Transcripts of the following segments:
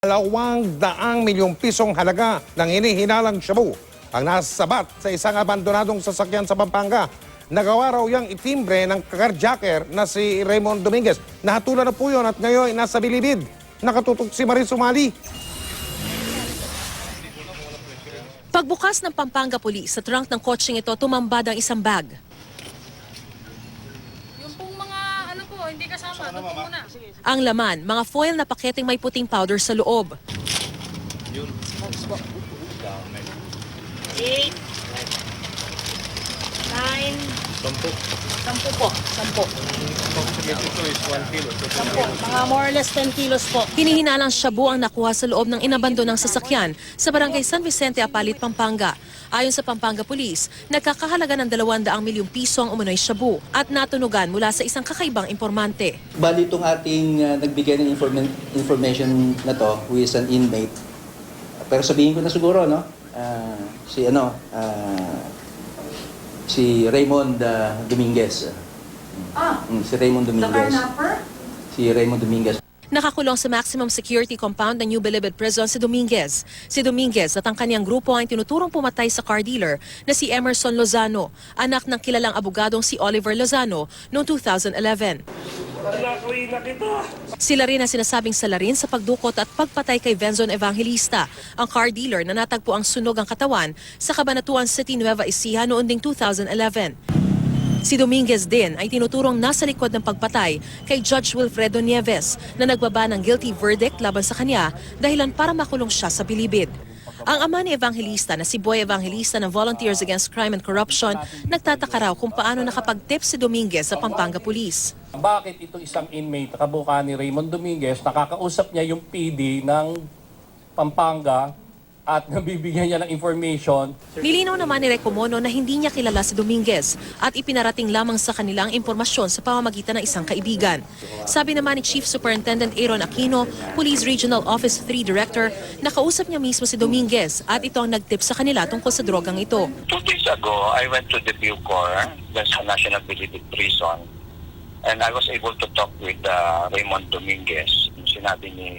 200 milyong pisong halaga ng hinihinalang shabu ang nasabat sa isang abandonadong sasakyan sa Pampanga. Nagawa raw yung itimbre ng carjacker na si Raymond Dominguez. Nahatulan na po yun at ngayon nasa bilibid. Nakatutok si Marie Sumali. Pagbukas ng Pampanga Police sa trunk ng kotseng ito, tumambad ang isang bag. Yung pong mga ano po, hindi kasama, doon po muna. Ang laman, mga foil na paketeng may puting powder sa loob. 8, 9, 10 po, 10. 10, mga more or less 10 kilos po. Hinihinalang shabu ang nakuha sa loob ng inabandonang sasakyan sa barangay San Vicente, Apalit, Pampanga. Ayon sa Pampanga Police, nagkakahalaga ng 200 milyong piso ang umunoy shabu at natunugan mula sa isang kakaibang informante. Bali itong ating nagbigay ng information na to, who is an inmate. Pero sabihin ko na siguro, no? Si Raymond Dominguez. Si Raymond Dominguez. Si Raymond Dominguez. Nakakulong sa maximum security compound ng New Bilibid Prison si Dominguez. Si Dominguez at ang kanyang grupo ay tinuturong pumatay sa car dealer na si Emerson Lozano, anak ng kilalang abogadong si Oliver Lozano noong 2011. Sila rin ang sinasabing salarin sa pagdukot at pagpatay kay Venzon Evangelista, ang car dealer na natagpo ang sunog ang katawan sa Cabanatuan City, Nueva Ecija noong ding 2011. Si Dominguez din ay tinuturong nasa likod ng pagpatay kay Judge Wilfredo Nieves na nagbaba ng guilty verdict laban sa kanya dahilan para makulong siya sa bilibid. Ang ama ni Evangelista na si Boy Evangelista ng Volunteers Against Crime and Corruption nagtataka raw kung paano nakapag-tip si Dominguez sa Pampanga Police. Bakit itong isang inmate na kabuka ni Raymond Dominguez, nakakausap niya yung PD ng Pampanga at nabibigyan niya ng information. Nilinaw naman ni Recomono na hindi niya kilala si Dominguez at ipinarating lamang sa kanilang impormasyon sa pamamagitan ng isang kaibigan. Sabi naman ni Chief Superintendent Aaron Aquino, Police Regional Office 3 Director, nakausap niya mismo si Dominguez at ito ang nagtip sa kanila tungkol sa drogang ito. 2 days ago, I went to the Bucor, that's a National Bilibid Prison, and I was able to talk with Raymond Dominguez. Sinabi ni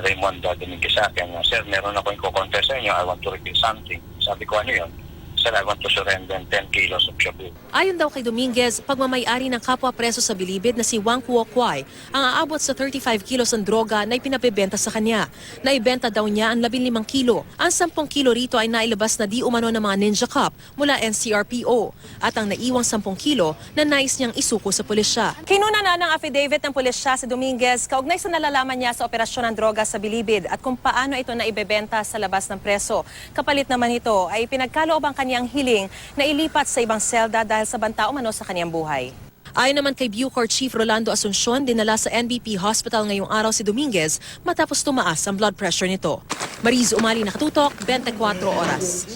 Raymond Dominguez sa akin, "Sir, meron ako yung kukonfess sa inyo, I want to reveal something." Sabi ko, "Ano yun?" "Sir, I want to surrender 10 kilos of shabu." Ayon daw kay Dominguez, pagmamayari ng kapwa preso sa bilibid na si Wang Kuo Kwai ang aabot sa 35 kilos ng droga na ipinabebenta sa kanya. Naibenta daw niya ang 15 kilo. Ang 10 kilo rito ay nailabas na di umano ng mga Ninja Cup mula NCRPO at ang naiwang 10 kilo na nais niyang isuko sa pulisya. Kinuna na ng affidavit ng pulisya si Dominguez kaugnay sa nalalaman niya sa operasyon ng droga sa bilibid at kung paano ito naibebenta sa labas ng preso. Kapalit naman ito ay pinagkaloob ang kanyang hiling na ilipat sa ibang selda dahil sa banta umano sa kanyang buhay. Ayon naman kay Bucor Chief Rolando Asuncion, dinala sa NBP Hospital ngayong araw si Dominguez matapos tumaas ang blood pressure nito. Mariz Umali, nakatutok, 24 oras.